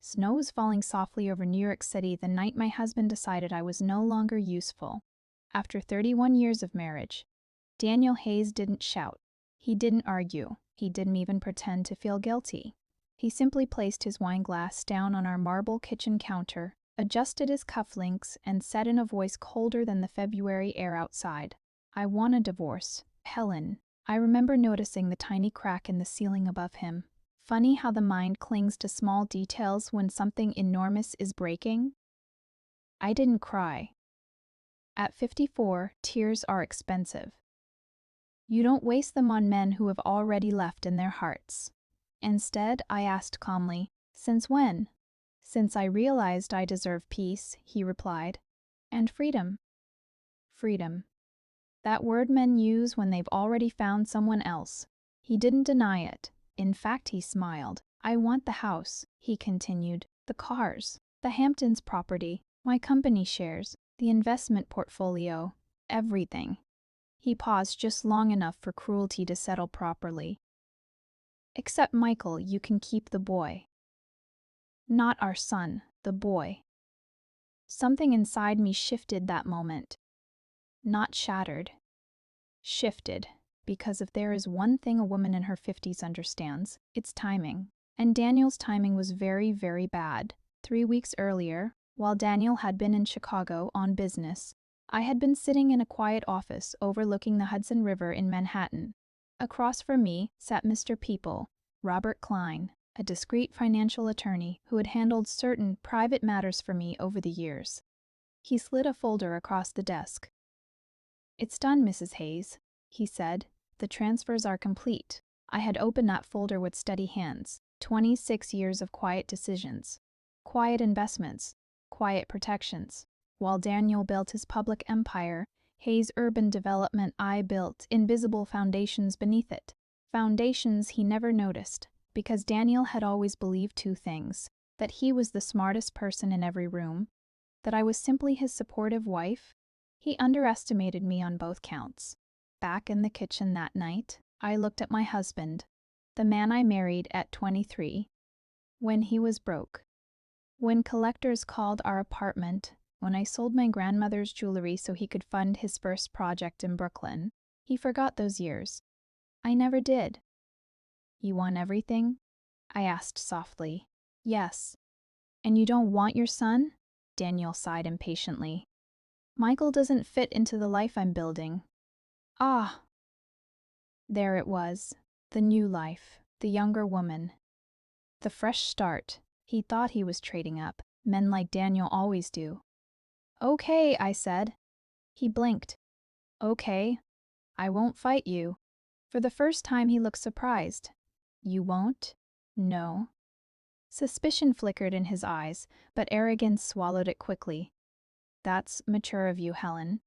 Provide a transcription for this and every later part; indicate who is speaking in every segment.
Speaker 1: Snow was falling softly over New York City the night my husband decided I was no longer useful. After 31 years of marriage, Daniel Hayes didn't shout. He didn't argue. He didn't even pretend to feel guilty. He simply placed his wine glass down on our marble kitchen counter, adjusted his cufflinks, and said in a voice colder than the February air outside, "I want a divorce, Helen." I remember noticing the tiny crack in the ceiling above him. Funny how the mind clings to small details when something enormous is breaking. I didn't cry. At 54, tears are expensive. You don't waste them on men who have already left in their hearts. Instead, I asked calmly, "Since when?" "Since I realized I deserve peace," he replied. "And freedom." Freedom. That word men use when they've already found someone else. He didn't deny it. In fact, he smiled. "I want the house," he continued, "the cars, the Hamptons property, my company shares, the investment portfolio, everything." He paused just long enough for cruelty to settle properly. "Except Michael, you can keep the boy." Not our son, the boy. Something inside me shifted that moment. Not shattered. Shifted. Because if there is one thing a woman in her 50s understands, it's timing. And Daniel's timing was very, very bad. 3 weeks earlier, while Daniel had been in Chicago on business, I had been sitting in a quiet office overlooking the Hudson River in Manhattan. Across from me sat Mr. People, Robert Klein, a discreet financial attorney who had handled certain private matters for me over the years. He slid a folder across the desk. "It's done, Mrs. Hayes," he said. "The transfers are complete." I had opened that folder with steady hands. 26 years of quiet decisions, quiet investments, quiet protections. While Daniel built his public empire, Hayes' urban development, I built invisible foundations beneath it. Foundations he never noticed, because Daniel had always believed two things: that he was the smartest person in every room, that I was simply his supportive wife. He underestimated me on both counts. Back in the kitchen that night, I looked at my husband, the man I married at 23, when he was broke. When collectors called our apartment, when I sold my grandmother's jewelry so he could fund his first project in Brooklyn, he forgot those years. I never did. "You want everything?" I asked softly. "Yes." "And you don't want your son?" Daniel sighed impatiently. "Michael doesn't fit into the life I'm building." Ah! There it was, the new life, the younger woman, the fresh start. He thought he was trading up. Men like Daniel always do. "Okay," I said. He blinked. "Okay, I won't fight you." For the first time he looked surprised. "You won't?" "No." Suspicion flickered in his eyes, but arrogance swallowed it quickly. "That's mature of you, Helen."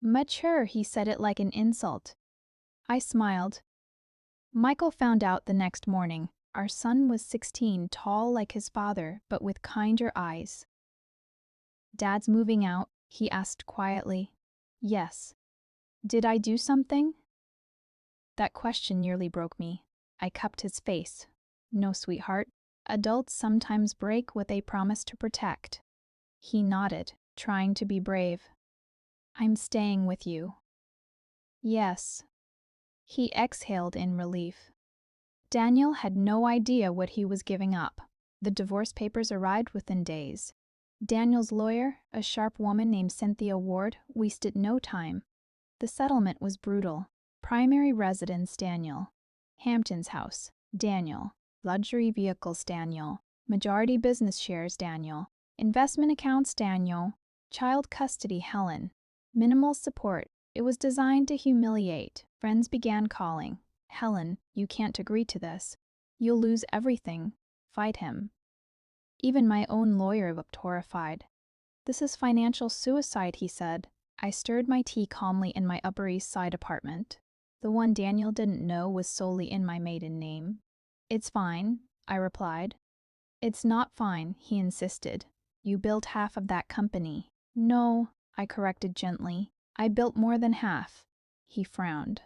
Speaker 1: "Mature," he said it like an insult. I smiled. Michael found out the next morning. Our son was 16, tall like his father, but with kinder eyes. "Dad's moving out?" he asked quietly. "Yes." "Did I do something?" That question nearly broke me. I cupped his face. "No, sweetheart. Adults sometimes break what they promise to protect." He nodded, trying to be brave. "I'm staying with you." "Yes." He exhaled in relief. Daniel had no idea what he was giving up. The divorce papers arrived within days. Daniel's lawyer, a sharp woman named Cynthia Ward, wasted no time. The settlement was brutal. Primary residence, Daniel. Hampton's house, Daniel. Luxury vehicles, Daniel. Majority business shares, Daniel. Investment accounts, Daniel. Child custody, Helen. Minimal support. It was designed to humiliate. Friends began calling. "Helen, you can't agree to this. You'll lose everything. Fight him." Even my own lawyer looked horrified. "This is financial suicide," he said. I stirred my tea calmly in my Upper East Side apartment. The one Daniel didn't know was solely in my maiden name. "It's fine," I replied. "It's not fine," he insisted. "You built half of that company." "No," I corrected gently. "I built more than half." He frowned.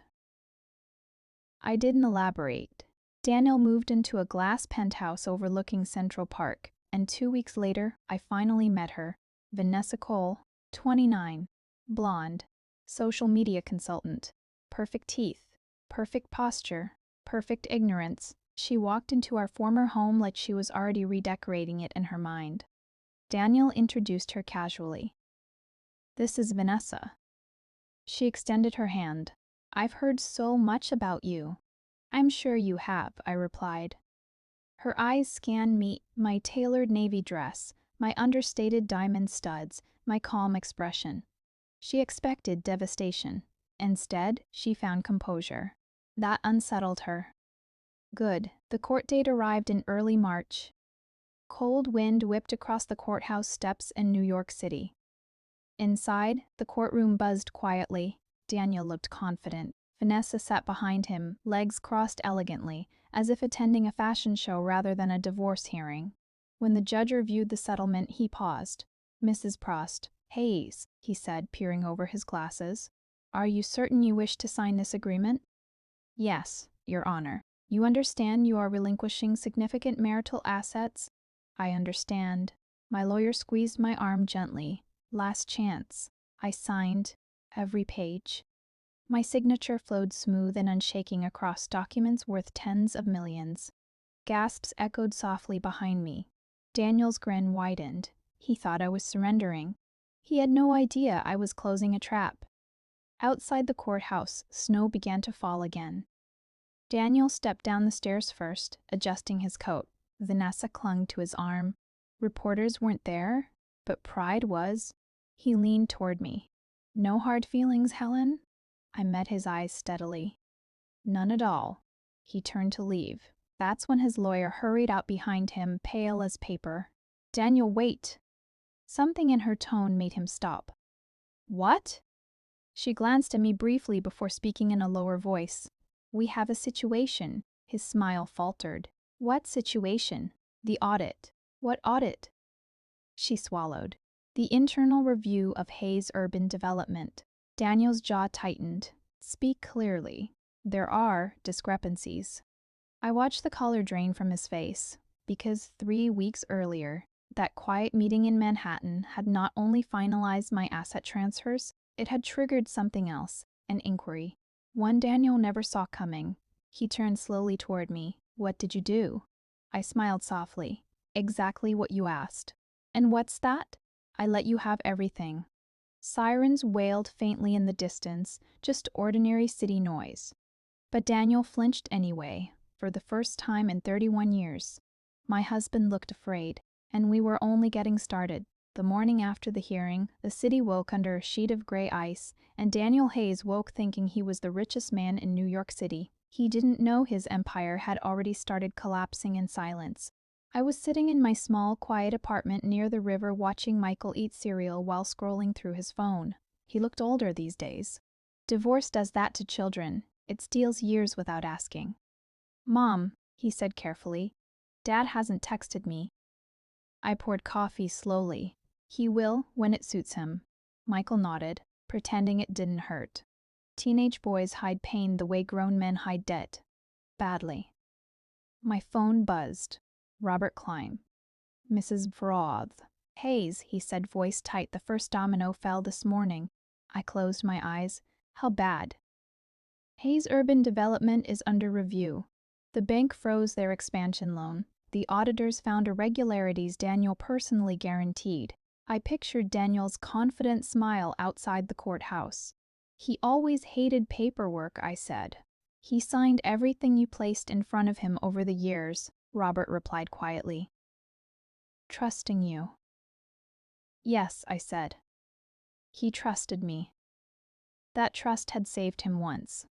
Speaker 1: I didn't elaborate. Daniel moved into a glass penthouse overlooking Central Park, and 2 weeks later, I finally met her. Vanessa Cole, 29, blonde, social media consultant, perfect teeth, perfect posture, perfect ignorance. She walked into our former home like she was already redecorating it in her mind. Daniel introduced her casually. "This is Vanessa." She extended her hand. "I've heard so much about you." "I'm sure you have," I replied. Her eyes scanned me, my tailored navy dress, my understated diamond studs, my calm expression. She expected devastation. Instead, she found composure. That unsettled her. Good. The court date arrived in early March. Cold wind whipped across the courthouse steps in New York City. Inside, the courtroom buzzed quietly. Daniel looked confident. Vanessa sat behind him, legs crossed elegantly, as if attending a fashion show rather than a divorce hearing. When the judge reviewed the settlement, he paused. "Mrs. Prost, Hayes," he said, peering over his glasses. "Are you certain you wish to sign this agreement?" "Yes, Your Honor. You understand you are relinquishing significant marital assets?" "I understand." My lawyer squeezed my arm gently. "Last chance." I signed every page. My signature flowed smooth and unshaking across documents worth tens of millions. Gasps echoed softly behind me. Daniel's grin widened. He thought I was surrendering. He had no idea I was closing a trap. Outside the courthouse, snow began to fall again. Daniel stepped down the stairs first, adjusting his coat. Vanessa clung to his arm. Reporters weren't there, but pride was. He leaned toward me. "No hard feelings, Helen?" I met his eyes steadily. "None at all." He turned to leave. That's when his lawyer hurried out behind him, pale as paper. "Daniel, wait!" Something in her tone made him stop. "What?" She glanced at me briefly before speaking in a lower voice. "We have a situation." His smile faltered. "What situation?" "The audit." "What audit?" She swallowed. "The internal review of Hayes Urban Development." Daniel's jaw tightened. "Speak clearly. There are discrepancies." I watched the color drain from his face, because 3 weeks earlier, that quiet meeting in Manhattan had not only finalized my asset transfers, it had triggered something else, an inquiry. One Daniel never saw coming. He turned slowly toward me. "What did you do?" I smiled softly. "Exactly what you asked." "And what's that?" "I let you have everything." Sirens wailed faintly in the distance, just ordinary city noise. But Daniel flinched anyway, for the first time in 31 years. My husband looked afraid, and we were only getting started. The morning after the hearing, the city woke under a sheet of gray ice, and Daniel Hayes woke thinking he was the richest man in New York City. He didn't know his empire had already started collapsing in silence. I was sitting in my small, quiet apartment near the river watching Michael eat cereal while scrolling through his phone. He looked older these days. Divorce does that to children. It steals years without asking. "Mom," he said carefully, "Dad hasn't texted me." I poured coffee slowly. "He will when it suits him." Michael nodded, pretending it didn't hurt. Teenage boys hide pain the way grown men hide debt. Badly. My phone buzzed. Robert Klein. "Mrs. Vroth." "Hayes," he said, voice tight. "The first domino fell this morning." I closed my eyes. "How bad?" "Hayes Urban Development is under review. The bank froze their expansion loan. The auditors found irregularities Daniel personally guaranteed." I pictured Daniel's confident smile outside the courthouse. "He always hated paperwork," I said. "He signed everything you placed in front of him over the years," Robert replied quietly. "Trusting you." "Yes," I said. "He trusted me." That trust had saved him once.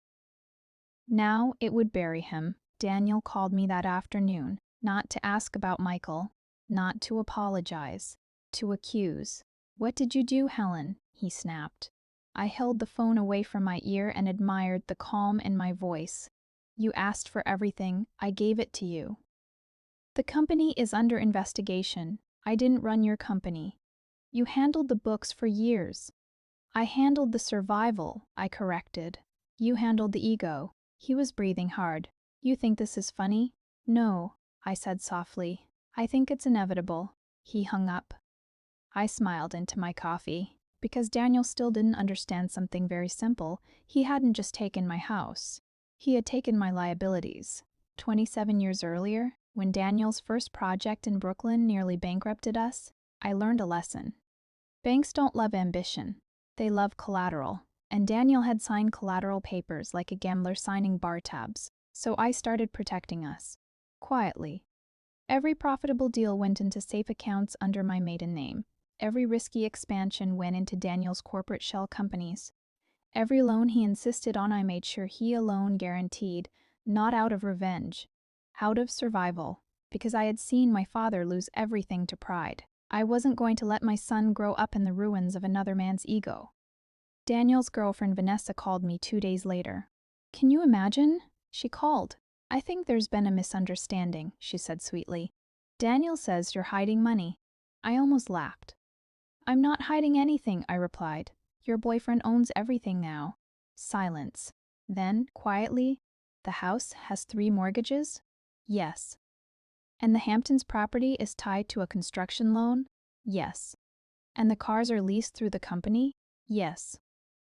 Speaker 1: Now it would bury him. Daniel called me that afternoon, not to ask about Michael, not to apologize, to accuse. "What did you do, Helen?" he snapped. I held the phone away from my ear and admired the calm in my voice. "You asked for everything. I gave it to you." "The company is under investigation. I didn't run your company. You handled the books for years." "I handled the survival," I corrected. "You handled the ego." He was breathing hard. You think this is funny? No, I said softly. I think it's inevitable. He hung up. I smiled into my coffee, because Daniel still didn't understand something very simple. He hadn't just taken my house. He had taken my liabilities. 27 years earlier, when Daniel's first project in Brooklyn nearly bankrupted us, I learned a lesson. Banks don't love ambition. They love collateral. And Daniel had signed collateral papers like a gambler signing bar tabs. So I started protecting us. Quietly. Every profitable deal went into safe accounts under my maiden name. Every risky expansion went into Daniel's corporate shell companies. Every loan he insisted on, I made sure he alone guaranteed, not out of revenge, out of survival, because I had seen my father lose everything to pride. I wasn't going to let my son grow up in the ruins of another man's ego. Daniel's girlfriend Vanessa called me 2 days later. Can you imagine? She called. I think there's been a misunderstanding, she said sweetly. Daniel says you're hiding money. I almost laughed. I'm not hiding anything, I replied. Your boyfriend owns everything now. Silence. Then, quietly, the house has 3 mortgages? Yes. And the Hamptons property is tied to a construction loan? Yes. And the cars are leased through the company? Yes.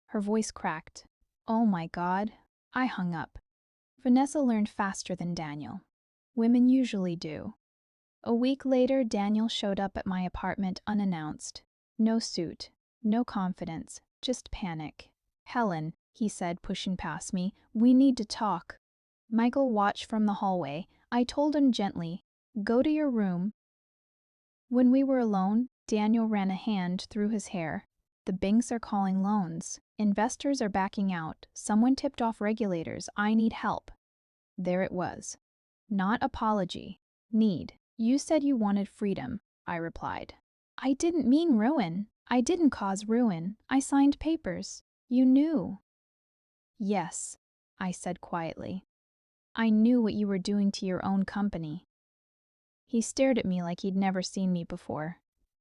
Speaker 1: Her voice cracked. Oh my God. I hung up. Vanessa learned faster than Daniel. Women usually do. A week later, Daniel showed up at my apartment unannounced. No suit, no confidence, just panic. Helen, he said, pushing past me, we need to talk. Michael watched from the hallway. I told him gently, go to your room. When we were alone, Daniel ran a hand through his hair. The banks are calling loans. Investors are backing out. Someone tipped off regulators. I need help. There it was. Not apology. Need. You said you wanted freedom, I replied. I didn't mean ruin. I didn't cause ruin. I signed papers. You knew. Yes, I said quietly. I knew what you were doing to your own company. He stared at me like he'd never seen me before.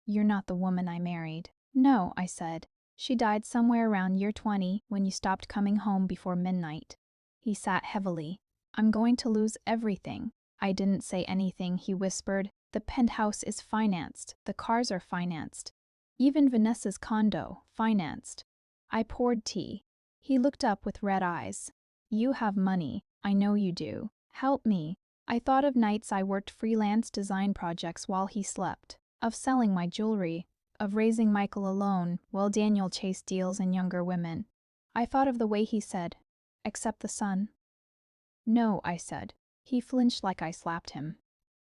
Speaker 1: You're not the woman I married. No, I said. She died somewhere around year 20 when you stopped coming home before midnight. He sat heavily. I'm going to lose everything. I didn't say anything, he whispered. The penthouse is financed. The cars are financed. Even Vanessa's condo, financed. I poured tea. He looked up with red eyes. You have money. I know you do. Help me. I thought of nights I worked freelance design projects while he slept, of selling my jewelry, of raising Michael alone while Daniel chased deals and younger women. I thought of the way he said, "Accept the son." No, I said. He flinched like I slapped him.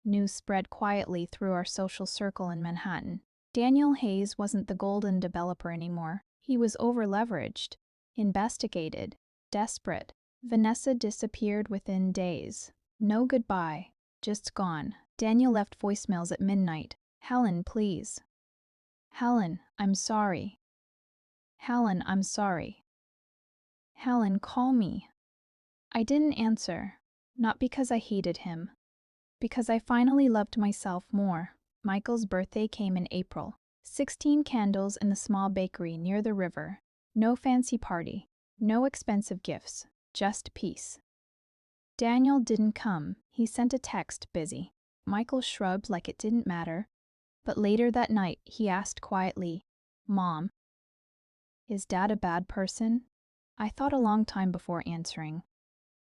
Speaker 1: News spread quietly through our social circle in Manhattan. Daniel Hayes wasn't the golden developer anymore. He was over-leveraged, investigated, desperate. Vanessa disappeared within days. No goodbye, just gone. Daniel left voicemails at midnight. Helen, please. Helen, I'm sorry. Helen, I'm sorry. Helen, call me. I didn't answer, not because I hated him, because I finally loved myself more. Michael's birthday came in April. 16 candles in the small bakery near the river. No fancy party, no expensive gifts, just peace. Daniel didn't come. He sent a text, busy. Michael shrugged like it didn't matter. But later that night, he asked quietly, Mom, is Dad a bad person? I thought a long time before answering.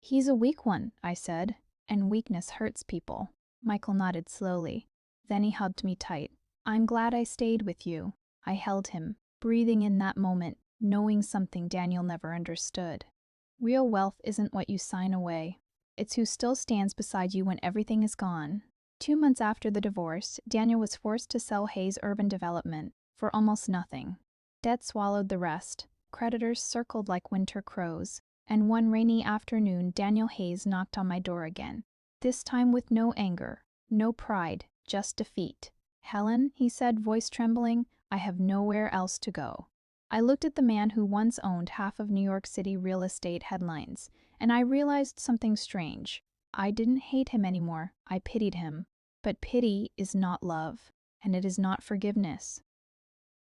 Speaker 1: He's a weak one, I said, and weakness hurts people. Michael nodded slowly. Then he hugged me tight. I'm glad I stayed with you. I held him, breathing in that moment, knowing something Daniel never understood. Real wealth isn't what you sign away. It's who still stands beside you when everything is gone. 2 months after the divorce, Daniel was forced to sell Hayes Urban Development for almost nothing. Debt swallowed the rest. Creditors circled like winter crows. And one rainy afternoon, Daniel Hayes knocked on my door again. This time with no anger, no pride, just defeat. Helen, he said, voice trembling, I have nowhere else to go. I looked at the man who once owned half of New York City real estate headlines, and I realized something strange. I didn't hate him anymore, I pitied him. But pity is not love, and it is not forgiveness.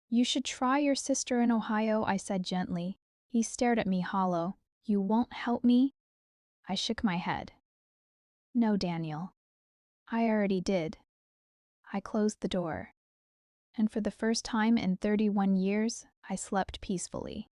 Speaker 1: You should try your sister in Ohio, I said gently. He stared at me hollow. You won't help me? I shook my head. No, Daniel. I already did. I closed the door. And for the first time in 31 years, I slept peacefully.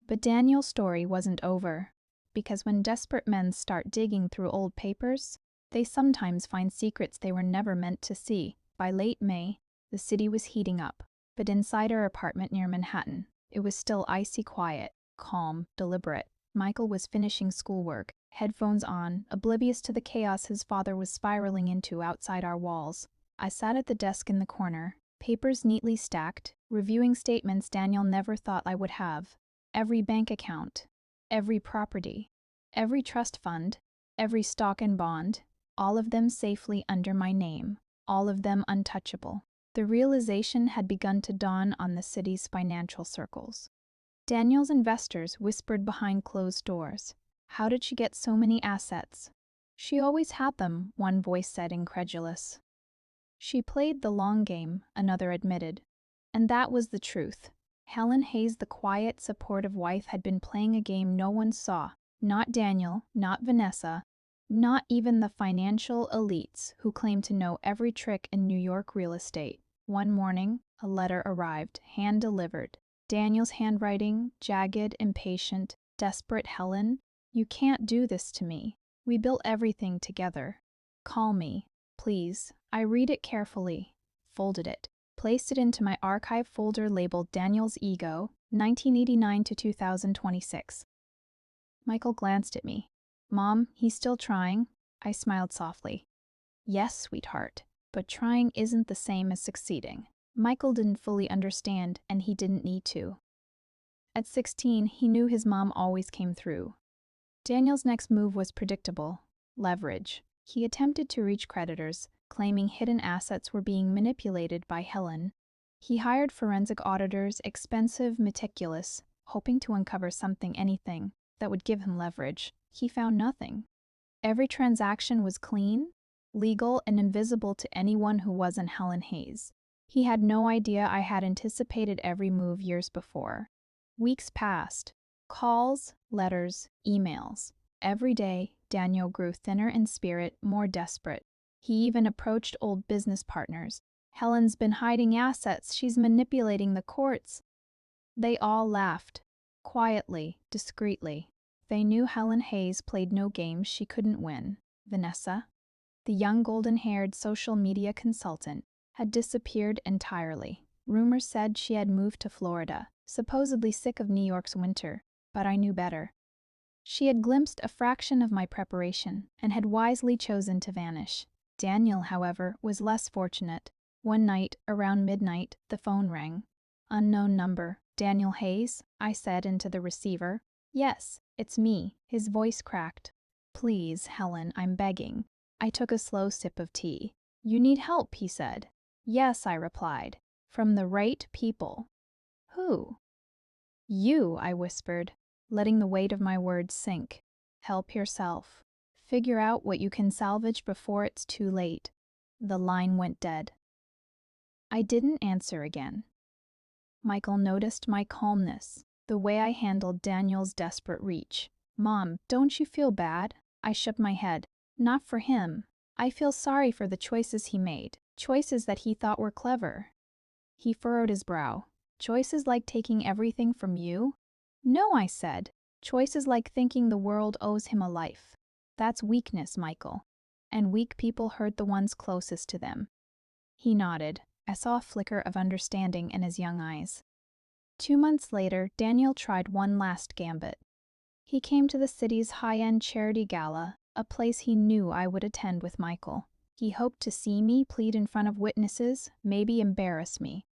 Speaker 1: But Daniel's story wasn't over, because when desperate men start digging through old papers, they sometimes find secrets they were never meant to see. By late May, the city was heating up, but inside our apartment near Manhattan, it was still icy quiet, calm, deliberate. Michael was finishing schoolwork, headphones on, oblivious to the chaos his father was spiraling into outside our walls. I sat at the desk in the corner, papers neatly stacked, reviewing statements Daniel never thought I would have. Every bank account, every property, every trust fund, every stock and bond, all of them safely under my name, all of them untouchable. The realization had begun to dawn on the city's financial circles. Daniel's investors whispered behind closed doors. How did she get so many assets? She always had them, one voice said, incredulous. She played the long game, another admitted. And that was the truth. Helen Hayes, the quiet, supportive wife, had been playing a game no one saw. Not Daniel, not Vanessa, not even the financial elites who claimed to know every trick in New York real estate. One morning, a letter arrived, hand-delivered. Daniel's handwriting, jagged, impatient, desperate. Helen, you can't do this to me. We built everything together. Call me, please. I read it carefully, folded it, placed it into my archive folder labeled Daniel's Ego, 1989 to 2026. Michael glanced at me. Mom, he's still trying. I smiled softly. Yes, sweetheart, but trying isn't the same as succeeding. Michael didn't fully understand, and he didn't need to. At 16, he knew his mom always came through. Daniel's next move was predictable: leverage. He attempted to reach creditors, claiming hidden assets were being manipulated by Helen. He hired forensic auditors, expensive, meticulous, hoping to uncover something, anything, that would give him leverage. He found nothing. Every transaction was clean, legal, and invisible to anyone who wasn't Helen Hayes. He had no idea I had anticipated every move years before. Weeks passed. Calls, letters, emails. Every day, Daniel grew thinner in spirit, more desperate. He even approached old business partners. Helen's been hiding assets. She's manipulating the courts. They all laughed, quietly, discreetly. They knew Helen Hayes played no games she couldn't win. Vanessa, the young golden-haired social media consultant, had disappeared entirely. Rumors said she had moved to Florida, supposedly sick of New York's winter, but I knew better. She had glimpsed a fraction of my preparation and had wisely chosen to vanish. Daniel, however, was less fortunate. One night, around midnight, the phone rang. Unknown number. Daniel Hayes? I said into the receiver. Yes, it's me. His voice cracked. Please, Helen, I'm begging. I took a slow sip of tea. You need help, he said. Yes, I replied. From the right people. Who? You, I whispered, letting the weight of my words sink. Help yourself. Figure out what you can salvage before it's too late. The line went dead. I didn't answer again. Michael noticed my calmness, the way I handled Daniel's desperate reach. Mom, don't you feel bad? I shook my head. Not for him. I feel sorry for the choices he made, choices that he thought were clever. He furrowed his brow. Choices like taking everything from you? No, I said. Choices like thinking the world owes him a life. That's weakness, Michael. And weak people hurt the ones closest to them. He nodded. I saw a flicker of understanding in his young eyes. 2 months later, Daniel tried one last gambit. He came to the city's high-end charity gala, a place he knew I would attend with Michael. He hoped to see me, plead in front of witnesses, maybe embarrass me.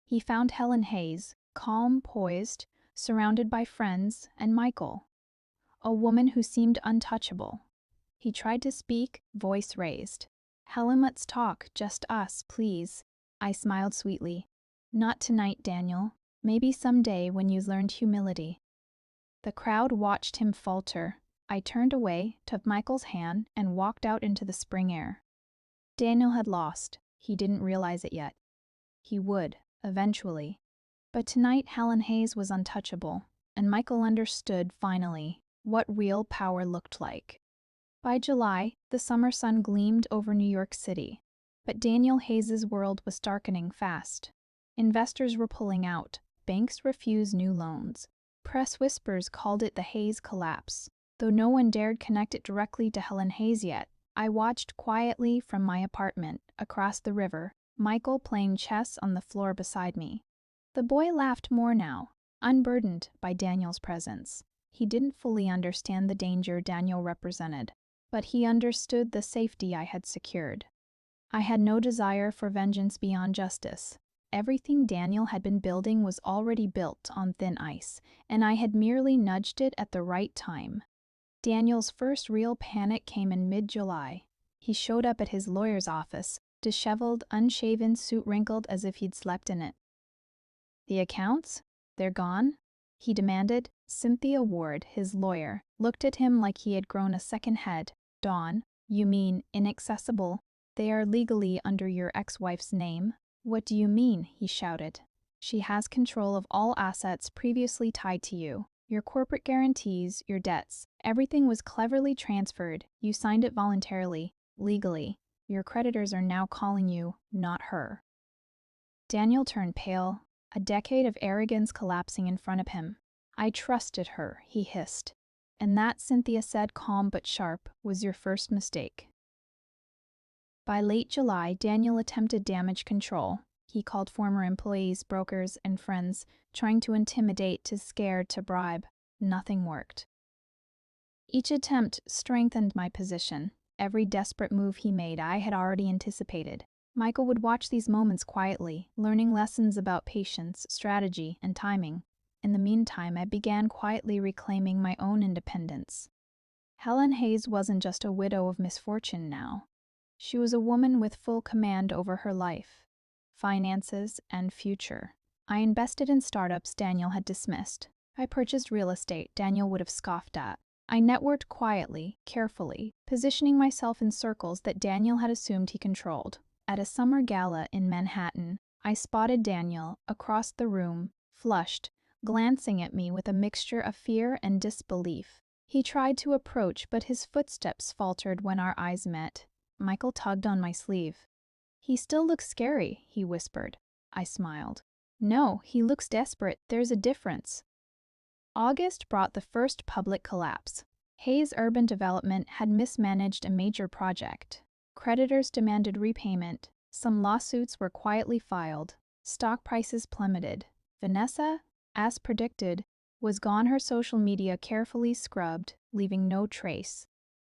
Speaker 1: He found Helen Hayes, calm, poised, surrounded by friends, and Michael, a woman who seemed untouchable. He tried to speak, voice raised. Helen, let's talk, just us, please. I smiled sweetly. Not tonight, Daniel. Maybe someday when you've learned humility. The crowd watched him falter. I turned away, took Michael's hand, and walked out into the spring air. Daniel had lost. He didn't realize it yet. He would, eventually. But tonight Helen Hayes was untouchable, and Michael understood, finally, what real power looked like. By July, the summer sun gleamed over New York City, but Daniel Hayes's world was darkening fast. Investors were pulling out, banks refused new loans. Press whispers called it the Hayes collapse. Though no one dared connect it directly to Helen Hayes yet, I watched quietly from my apartment, across the river, Michael playing chess on the floor beside me. The boy laughed more now, unburdened by Daniel's presence. He didn't fully understand the danger Daniel represented, but he understood the safety I had secured. I had no desire for vengeance beyond justice. Everything Daniel had been building was already built on thin ice, and I had merely nudged it at the right time. Daniel's first real panic came in mid-July. He showed up at his lawyer's office, disheveled, unshaven, suit wrinkled as if he'd slept in it. "The accounts? They're gone?" he demanded. Cynthia Ward, his lawyer, looked at him like he had grown a second head. "Dawn, you mean inaccessible? They are legally under your ex-wife's name." "What do you mean?" he shouted. "She has control of all assets previously tied to you. Your corporate guarantees, your debts. Everything was cleverly transferred. You signed it voluntarily, legally. Your creditors are now calling you, not her." Daniel turned pale, a decade of arrogance collapsing in front of him. "I trusted her," he hissed. "And that," Cynthia said, calm but sharp, "was your first mistake." By late July, Daniel attempted damage control. He called former employees, brokers, and friends, trying to intimidate, to scare, to bribe. Nothing worked. Each attempt strengthened my position. Every desperate move he made, I had already anticipated. Michael would watch these moments quietly, learning lessons about patience, strategy, and timing. In the meantime, I began quietly reclaiming my own independence. Helen Hayes wasn't just a widow of misfortune now. She was a woman with full command over her life, finances, and future. I invested in startups Daniel had dismissed. I purchased real estate Daniel would have scoffed at. I networked quietly, carefully, positioning myself in circles that Daniel had assumed he controlled. At a summer gala in Manhattan, I spotted Daniel, across the room, flushed, glancing at me with a mixture of fear and disbelief. He tried to approach, but his footsteps faltered when our eyes met. Michael tugged on my sleeve. "He still looks scary," he whispered. I smiled. "No, he looks desperate. There's a difference." August brought the first public collapse. Hayes Urban Development had mismanaged a major project. Creditors demanded repayment. Some lawsuits were quietly filed. Stock prices plummeted. Vanessa, as predicted, was gone, her social media carefully scrubbed, leaving no trace.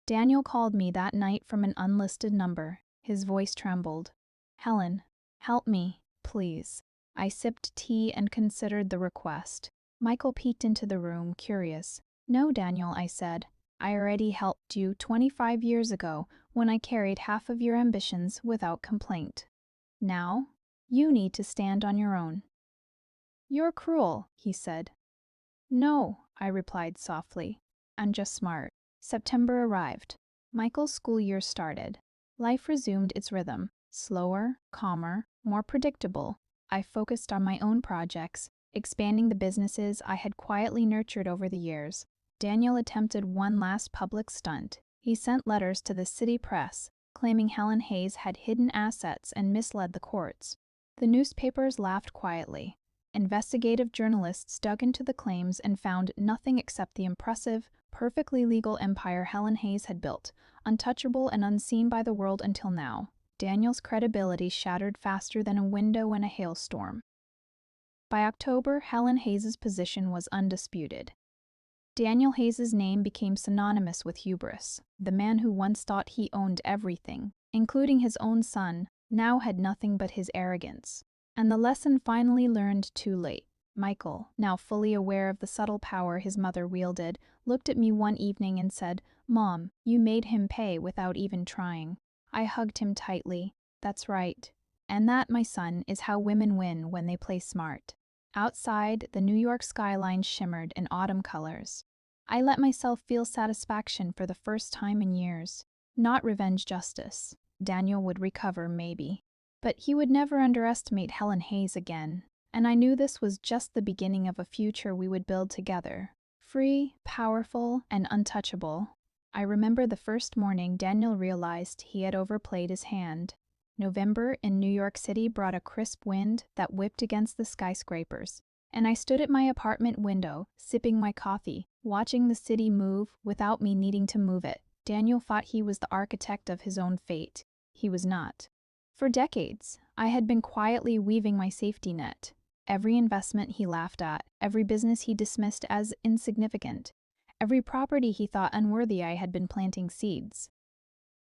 Speaker 1: Daniel called me that night from an unlisted number. His voice trembled. "Helen, help me, please." I sipped tea and considered the request. Michael peeked into the room, curious. "No, Daniel," I said. "I already helped you 25 years ago when I carried half of your ambitions without complaint. Now, you need to stand on your own." "You're cruel," he said. "No," I replied softly. "I'm just smart." September arrived. Michael's school year started. Life resumed its rhythm. Slower, calmer, more predictable. I focused on my own projects, expanding the businesses I had quietly nurtured over the years. Daniel attempted one last public stunt. He sent letters to the city press, claiming Helen Hayes had hidden assets and misled the courts. The newspapers laughed quietly. Investigative journalists dug into the claims and found nothing except the impressive, perfectly legal empire Helen Hayes had built, untouchable and unseen by the world until now. Daniel's credibility shattered faster than a window in a hailstorm. By October, Helen Hayes' position was undisputed. Daniel Hayes' name became synonymous with hubris. The man who once thought he owned everything, including his own son, now had nothing but his arrogance. And the lesson finally learned too late. Michael, now fully aware of the subtle power his mother wielded, looked at me one evening and said, "Mom, you made him pay without even trying." I hugged him tightly. "That's right. And that, my son, is how women win when they play smart." Outside, the New York skyline shimmered in autumn colors. I let myself feel satisfaction for the first time in years. Not revenge justice. Daniel would recover, maybe. But he would never underestimate Helen Hayes again. And I knew this was just the beginning of a future we would build together. Free, powerful, and untouchable. I remember the first morning Daniel realized he had overplayed his hand. November in New York City brought a crisp wind that whipped against the skyscrapers, and I stood at my apartment window, sipping my coffee, watching the city move without me needing to move it. Daniel thought he was the architect of his own fate. He was not. For decades, I had been quietly weaving my safety net. Every investment he laughed at, every business he dismissed as insignificant, every property he thought unworthy, I had been planting seeds.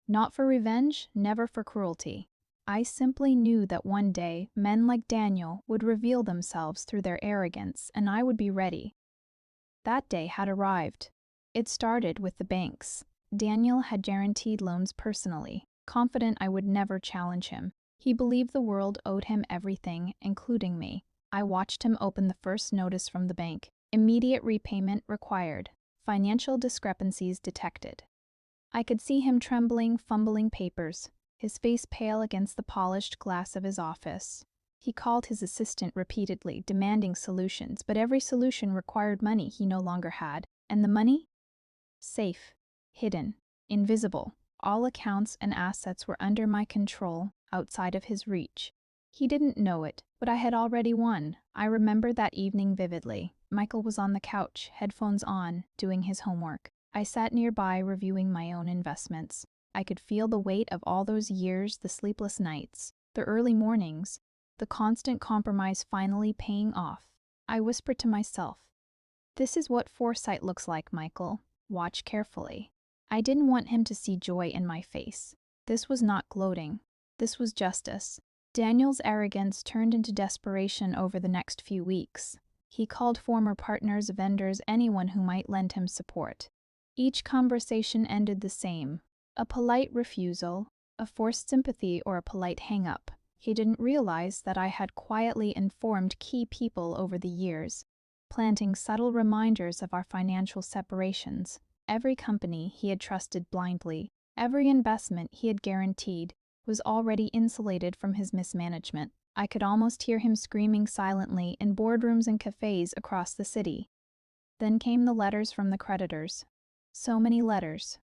Speaker 1: Not for revenge, never for cruelty. I simply knew that one day men like Daniel would reveal themselves through their arrogance, and I would be ready. That day had arrived. It started with the banks. Daniel had guaranteed loans personally, confident I would never challenge him. He believed the world owed him everything, including me. I watched him open the first notice from the bank. Immediate repayment required. Financial discrepancies detected. I could see him trembling, fumbling papers, his face pale against the polished glass of his office. He called his assistant repeatedly, demanding solutions, but every solution required money he no longer had. And the money? Safe, hidden, invisible. All accounts and assets were under my control, outside of his reach. He didn't know it, but I had already won. I remember that evening vividly. Michael was on the couch, headphones on, doing his homework. I sat nearby reviewing my own investments. I could feel the weight of all those years, the sleepless nights, the early mornings, the constant compromise finally paying off. I whispered to myself, "This is what foresight looks like, Michael. Watch carefully." I didn't want him to see joy in my face. This was not gloating. This was justice. Daniel's arrogance turned into desperation over the next few weeks. He called former partners, vendors, anyone who might lend him support. Each conversation ended the same: a polite refusal, a forced sympathy, or a polite hang-up. He didn't realize that I had quietly informed key people over the years, planting subtle reminders of our financial separations. Every company he had trusted blindly, every investment he had guaranteed, was already insulated from his mismanagement. I could almost hear him screaming silently in boardrooms and cafes across the city. Then came the letters from the creditors. So many letters.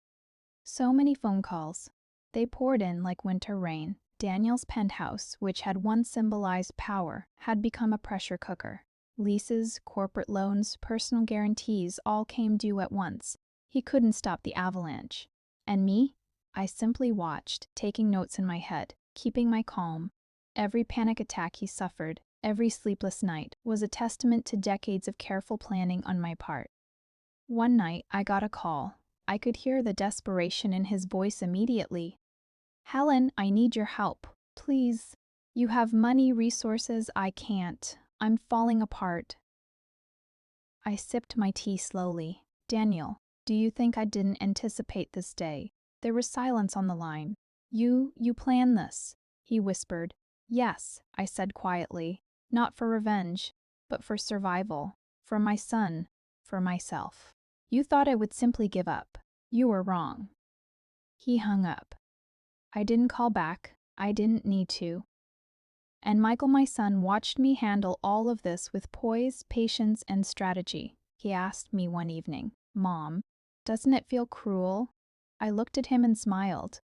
Speaker 1: So many phone calls. They poured in like winter rain. Daniel's penthouse, which had once symbolized power, had become a pressure cooker. Leases, corporate loans, personal guarantees all came due at once. He couldn't stop the avalanche. And me? I simply watched, taking notes in my head, keeping my calm. Every panic attack he suffered, every sleepless night, was a testament to decades of careful planning on my part. One night, I got a call. I could hear the desperation in his voice immediately. "Helen, I need your help. Please. You have money, resources, I can't. I'm falling apart." I sipped my tea slowly. "Daniel, do you think I didn't anticipate this day?" There was silence on the line. You planned this," he whispered. "Yes," I said quietly, "not for revenge, but for survival, for my son, for myself. You thought I would simply give up. You were wrong." He hung up. I didn't call back. I didn't need to. And Michael, my son, watched me handle all of this with poise, patience, and strategy. He asked me one evening, "Mom, doesn't it feel cruel?" I looked at him and smiled.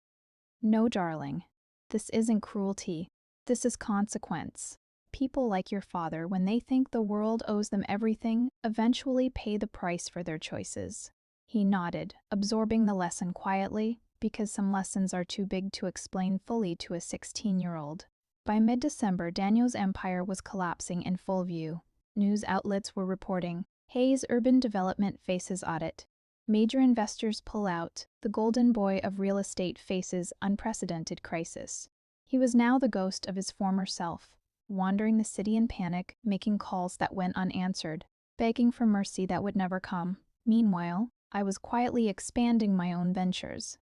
Speaker 1: "No, darling. This isn't cruelty. This is consequence. People like your father, when they think the world owes them everything, eventually pay the price for their choices." He nodded, absorbing the lesson quietly, because some lessons are too big to explain fully to a 16-year-old. By mid-December, Daniel's empire was collapsing in full view. News outlets were reporting, "Hayes Urban Development faces audit. Major investors pull out. The golden boy of real estate faces unprecedented crisis." He was now the ghost of his former self, wandering the city in panic, making calls that went unanswered, begging for mercy that would never come. Meanwhile, I was quietly expanding my own ventures.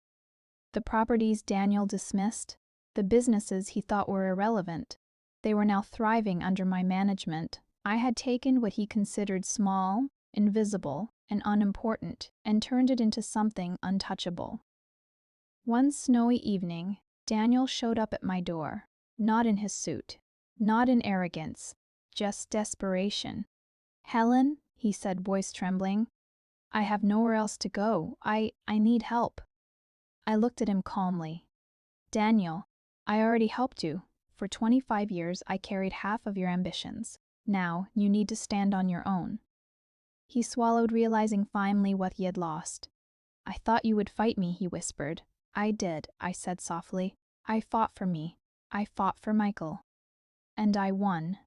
Speaker 1: The properties Daniel dismissed, the businesses he thought were irrelevant, they were now thriving under my management. I had taken what he considered small, invisible, and unimportant, and turned it into something untouchable. One snowy evening, Daniel showed up at my door, not in his suit, not in arrogance, just desperation. "Helen," he said, voice trembling, I have nowhere else to go. I need help. I looked at him calmly. Daniel, I already helped you. For 25 years, I carried half of your ambitions. Now, you need to stand on your own. He swallowed, realizing finally what he had lost. I thought you would fight me, he whispered. I did, I said softly. I fought for me. I fought for Michael. And I won.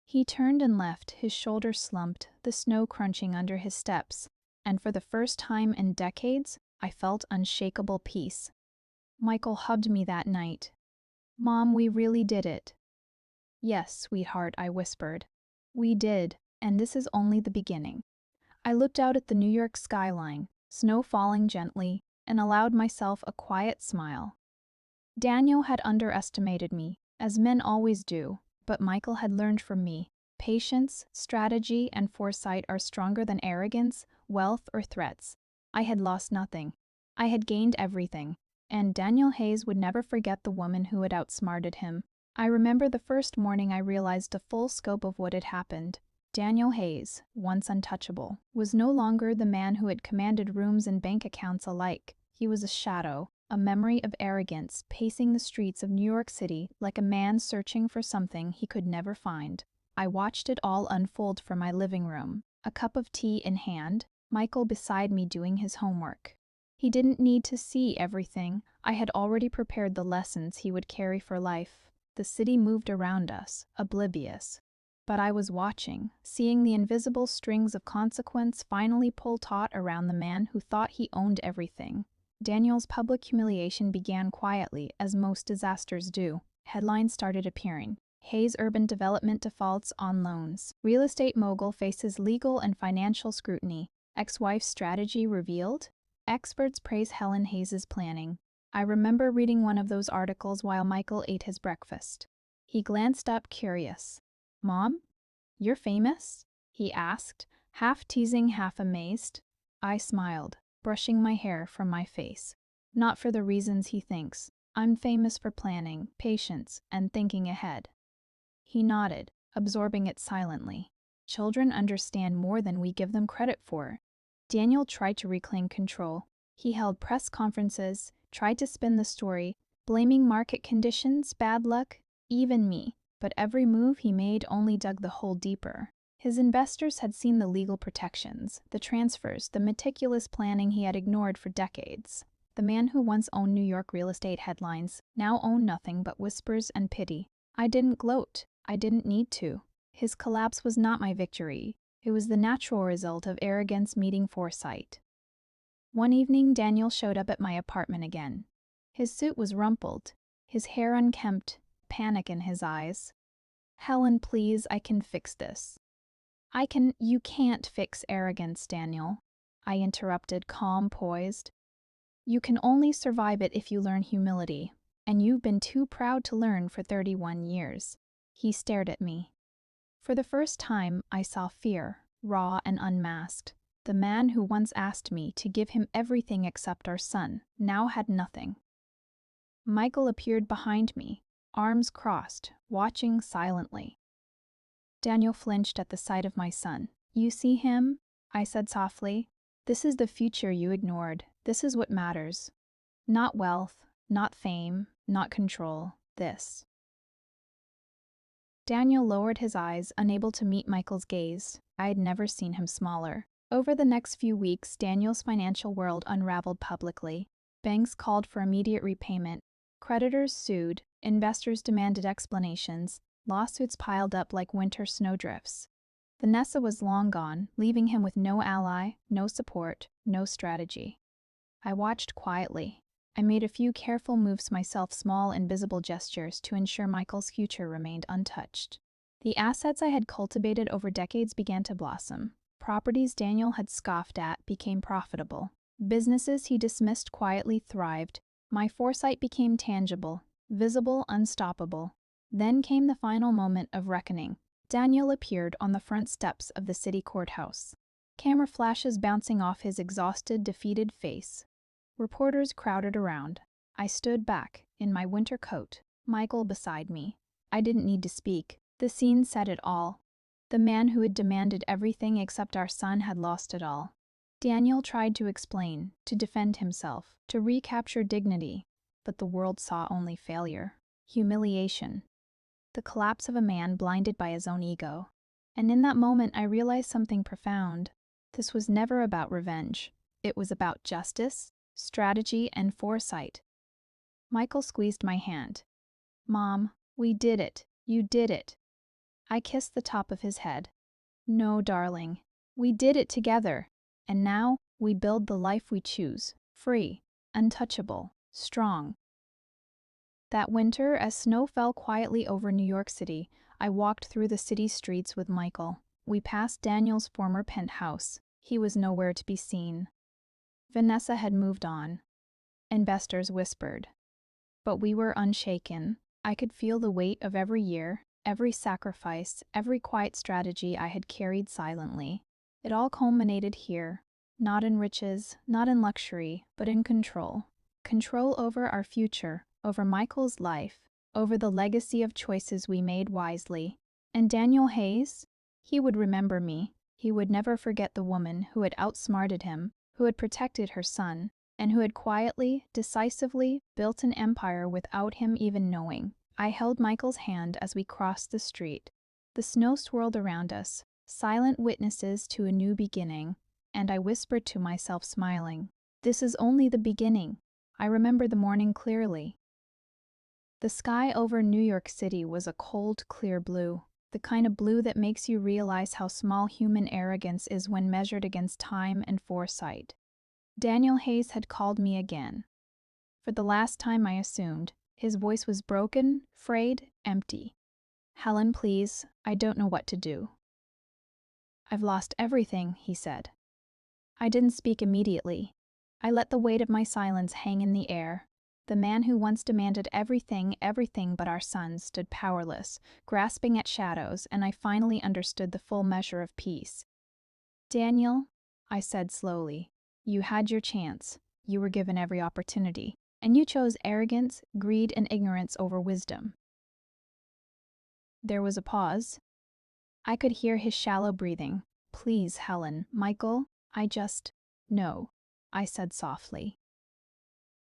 Speaker 1: He turned and left, his shoulders slumped, the snow crunching under his steps, and for the first time in decades, I felt unshakable peace. Michael hugged me that night. Mom, we really did it. Yes, sweetheart, I whispered. We did, and this is only the beginning. I looked out at the New York skyline, snow falling gently, and allowed myself a quiet smile. Daniel had underestimated me, as men always do, but Michael had learned from me. Patience, strategy, and foresight are stronger than arrogance, wealth, or threats. I had lost nothing. I had gained everything, and Daniel Hayes would never forget the woman who had outsmarted him. I remember the first morning I realized the full scope of what had happened. Daniel Hayes, once untouchable, was no longer the man who had commanded rooms and bank accounts alike. He was a shadow, a memory of arrogance, pacing the streets of New York City like a man searching for something he could never find. I watched it all unfold from my living room, a cup of tea in hand, Michael beside me doing his homework. He didn't need to see everything. I had already prepared the lessons he would carry for life. The city moved around us, oblivious. But I was watching, seeing the invisible strings of consequence finally pull taut around the man who thought he owned everything. Daniel's public humiliation began quietly, as most disasters do. Headlines started appearing. Hayes Urban Development defaults on loans. Real estate mogul faces legal and financial scrutiny. Ex-wife's strategy revealed. Experts praise Helen Hayes' planning. I remember reading one of those articles while Michael ate his breakfast. He glanced up, curious. Mom, you're famous? He asked, half teasing, half amazed. I smiled, brushing my hair from my face. Not for the reasons he thinks. I'm famous for planning, patience, and thinking ahead. He nodded, absorbing it silently. Children understand more than we give them credit for. Daniel tried to reclaim control. He held press conferences, tried to spin the story, blaming market conditions, bad luck, even me. But every move he made only dug the hole deeper. His investors had seen the legal protections, the transfers, the meticulous planning he had ignored for decades. The man who once owned New York real estate headlines now owned nothing but whispers and pity. I didn't gloat. I didn't need to. His collapse was not my victory. It was the natural result of arrogance meeting foresight. One evening, Daniel showed up at my apartment again. His suit was rumpled, his hair unkempt, panic in his eyes. Helen, please, I can fix this. You can't fix arrogance, Daniel. I interrupted, calm, poised. You can only survive it if you learn humility, and you've been too proud to learn for 31 years. He stared at me. For the first time, I saw fear, raw and unmasked. The man who once asked me to give him everything except our son now had nothing. Michael appeared behind me, arms crossed, watching silently. Daniel flinched at the sight of my son. You see him? I said softly. This is the future you ignored. This is what matters. Not wealth, not fame, not control. This. Daniel lowered his eyes, unable to meet Michael's gaze. I had never seen him smaller. Over the next few weeks, Daniel's financial world unraveled publicly. Banks called for immediate repayment. Creditors sued. Investors demanded explanations. Lawsuits piled up like winter snowdrifts. Vanessa was long gone, leaving him with no ally, no support, no strategy. I watched quietly. I made a few careful moves myself, small, invisible gestures to ensure Michael's future remained untouched. The assets I had cultivated over decades began to blossom. Properties Daniel had scoffed at became profitable. Businesses he dismissed quietly thrived. My foresight became tangible, visible, unstoppable. Then came the final moment of reckoning. Daniel appeared on the front steps of the city courthouse. Camera flashes bouncing off his exhausted, defeated face. Reporters crowded around. I stood back, in my winter coat, Michael beside me. I didn't need to speak. The scene said it all. The man who had demanded everything except our son had lost it all. Daniel tried to explain, to defend himself, to recapture dignity, but the world saw only failure, humiliation, the collapse of a man blinded by his own ego. And in that moment I realized something profound. This was never about revenge. It was about justice, strategy, and foresight. Michael squeezed my hand. "Mom, we did it. You did it." I kissed the top of his head. "No, darling. We did it together. And now we build the life we choose, free, untouchable, strong." That winter, as snow fell quietly over New York City, I walked through the city streets with Michael. We passed Daniel's former penthouse. He was nowhere to be seen. Vanessa had moved on. Investors whispered. But we were unshaken. I could feel the weight of every year, every sacrifice, every quiet strategy I had carried silently. It all culminated here, not in riches, not in luxury, but in control. Control over our future, over Michael's life, over the legacy of choices we made wisely. And Daniel Hayes? He would remember me. He would never forget the woman who had outsmarted him, who had protected her son, and who had quietly, decisively built an empire without him even knowing. I held Michael's hand as we crossed the street. The snow swirled around us, silent witnesses to a new beginning, and I whispered to myself, smiling, "This is only the beginning." I remember the morning clearly. The sky over New York City was a cold, clear blue, the kind of blue that makes you realize how small human arrogance is when measured against time and foresight. Daniel Hayes had called me again. For the last time, I assumed. His voice was broken, frayed, empty. "Helen, please, I don't know what to do." "I've lost everything," he said. I didn't speak immediately. I let the weight of my silence hang in the air. The man who once demanded everything but our son, stood powerless, grasping at shadows, and I finally understood the full measure of peace. "Daniel," I said slowly, "you had your chance. You were given every opportunity, and you chose arrogance, greed, and ignorance over wisdom." There was a pause. I could hear his shallow breathing. "Please, Helen, Michael, No," I said softly.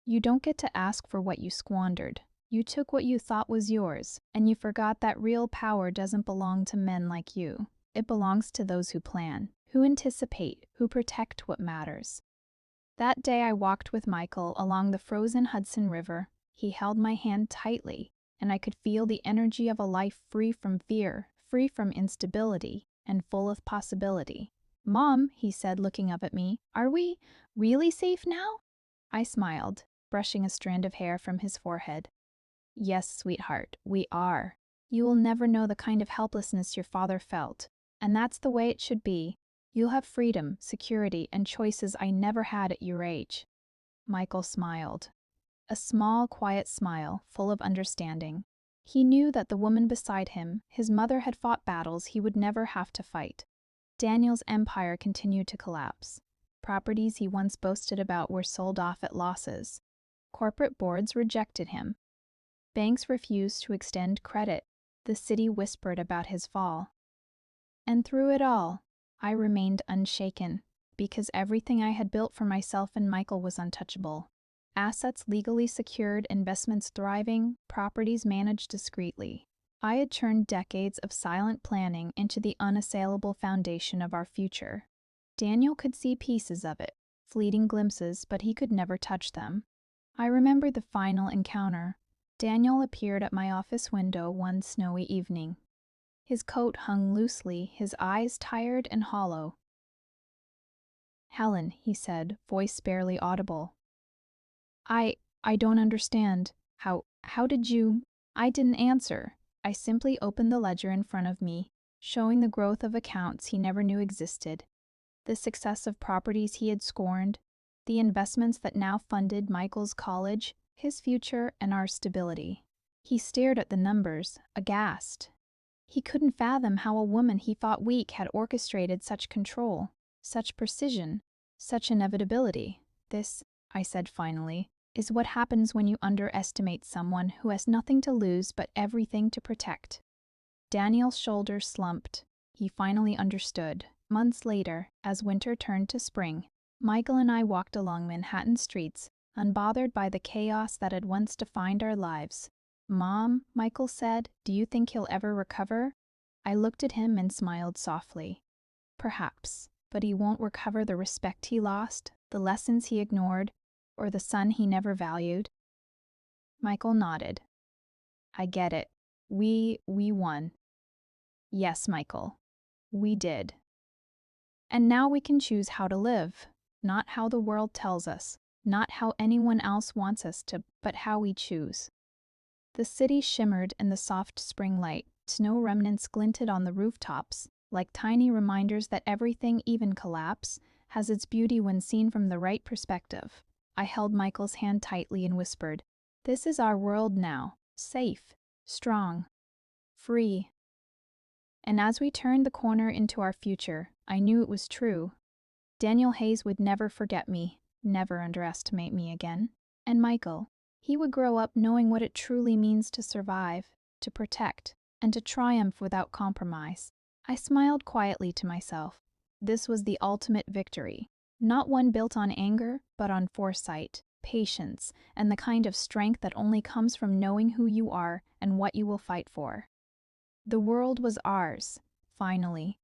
Speaker 1: "You don't get to ask for what you squandered. You took what you thought was yours, and you forgot that real power doesn't belong to men like you. It belongs to those who plan, who anticipate, who protect what matters." That day I walked with Michael along the frozen Hudson River. He held my hand tightly, and I could feel the energy of a life free from fear, free from instability, and full of possibility. "Mom," he said, looking up at me, "are we really safe now?" I smiled, brushing a strand of hair from his forehead. "Yes, sweetheart, we are. You will never know the kind of helplessness your father felt, and that's the way it should be. You'll have freedom, security, and choices I never had at your age." Michael smiled. A small, quiet smile, full of understanding. He knew that the woman beside him, his mother, had fought battles he would never have to fight. Daniel's empire continued to collapse. Properties he once boasted about were sold off at losses. Corporate boards rejected him. Banks refused to extend credit. The city whispered about his fall. And through it all, I remained unshaken, because everything I had built for myself and Michael was untouchable. Assets legally secured, investments thriving, properties managed discreetly. I had turned decades of silent planning into the unassailable foundation of our future. Daniel could see pieces of it, fleeting glimpses, but he could never touch them. I remember the final encounter. Daniel appeared at my office window one snowy evening. His coat hung loosely, his eyes tired and hollow. "Helen," he said, voice barely audible. I don't understand. How did you—" I didn't answer. I simply opened the ledger in front of me, showing the growth of accounts he never knew existed, the success of properties he had scorned, the investments that now funded Michael's college, his future, and our stability. He stared at the numbers, aghast. He couldn't fathom how a woman he thought weak had orchestrated such control, such precision, such inevitability. "This," I said finally, "is what happens when you underestimate someone who has nothing to lose but everything to protect." Daniel's shoulders slumped. He finally understood. Months later, as winter turned to spring, Michael and I walked along Manhattan streets, unbothered by the chaos that had once defined our lives. "Mom," Michael said, "do you think he'll ever recover?" I looked at him and smiled softly. "Perhaps, but he won't recover the respect he lost, the lessons he ignored, or the son he never valued." Michael nodded. "I get it. We won." "Yes, Michael, we did. And now we can choose how to live, not how the world tells us, not how anyone else wants us to, but how we choose." The city shimmered in the soft spring light. Snow remnants glinted on the rooftops, like tiny reminders that everything, even collapse, has its beauty when seen from the right perspective. I held Michael's hand tightly and whispered, "This is our world now, safe, strong, free." And as we turned the corner into our future, I knew it was true. Daniel Hayes would never forget me, never underestimate me again. And Michael, he would grow up knowing what it truly means to survive, to protect, and to triumph without compromise. I smiled quietly to myself. This was the ultimate victory, not one built on anger, but on foresight, patience, and the kind of strength that only comes from knowing who you are and what you will fight for. The world was ours, finally,